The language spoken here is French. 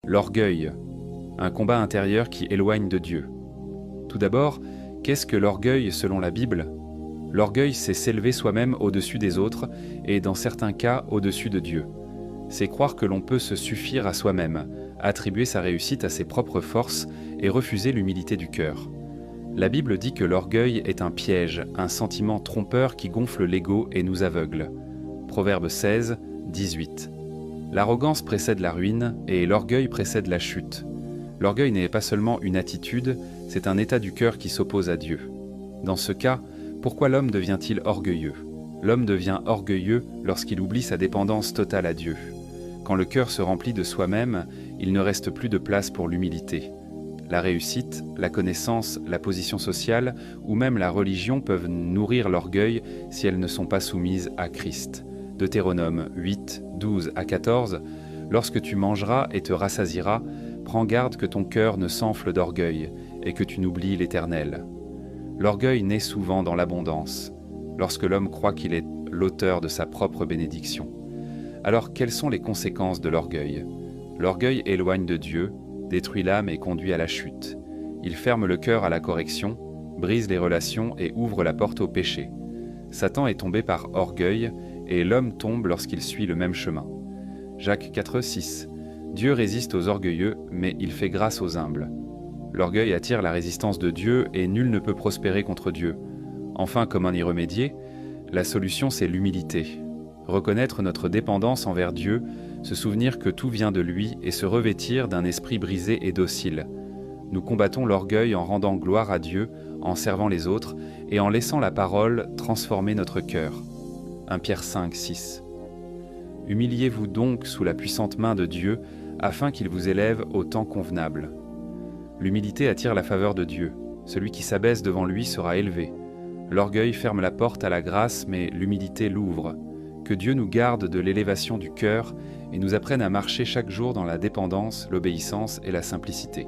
L'orgueil, un combat intérieur qui éloigne de Dieu. Tout d'abord, qu'est-ce que l'orgueil selon la Bible? L'orgueil, c'est s'élever soi-même au-dessus des autres et, dans certains cas, au-dessus de Dieu. C'est croire que l'on peut se suffire à soi-même, attribuer sa réussite à ses propres forces et refuser l'humilité du cœur. La Bible dit que l'orgueil est un piège, un sentiment trompeur qui gonfle l'ego et nous aveugle. Proverbe 16, 18. L'arrogance précède la ruine et l'orgueil précède la chute. L'orgueil n'est pas seulement une attitude, c'est un état du cœur qui s'oppose à Dieu. Dans ce cas, pourquoi l'homme devient-il orgueilleux? L'homme devient orgueilleux lorsqu'il oublie sa dépendance totale à Dieu. Quand le cœur se remplit de soi-même, il ne reste plus de place pour l'humilité. La réussite, la connaissance, la position sociale ou même la religion peuvent nourrir l'orgueil si elles ne sont pas soumises à Christ. Deutéronome 8, 12 à 14 « Lorsque tu mangeras et te rassasieras, prends garde que ton cœur ne s'enfle d'orgueil et que tu n'oublies l'Éternel. » L'orgueil naît souvent dans l'abondance, lorsque l'homme croit qu'il est l'auteur de sa propre bénédiction. Alors, quelles sont les conséquences de l'orgueil? L'orgueil éloigne de Dieu, détruit l'âme et conduit à la chute. Il ferme le cœur à la correction, brise les relations et ouvre la porte au péché. Satan est tombé par orgueil et l'homme tombe lorsqu'il suit le même chemin. Jacques 4, 6. Dieu résiste aux orgueilleux, mais il fait grâce aux humbles. L'orgueil attire la résistance de Dieu et nul ne peut prospérer contre Dieu. Enfin, comment y remédier? La solution, c'est l'humilité. Reconnaître notre dépendance envers Dieu, se souvenir que tout vient de lui et se revêtir d'un esprit brisé et docile. Nous combattons l'orgueil en rendant gloire à Dieu, en servant les autres et en laissant la parole transformer notre cœur. 1 Pierre 5, 6. Humiliez-vous donc sous la puissante main de Dieu, afin qu'il vous élève au temps convenable. L'humilité attire la faveur de Dieu. Celui qui s'abaisse devant lui sera élevé. L'orgueil ferme la porte à la grâce, mais l'humilité l'ouvre. Que Dieu nous garde de l'élévation du cœur et nous apprenne à marcher chaque jour dans la dépendance, l'obéissance et la simplicité.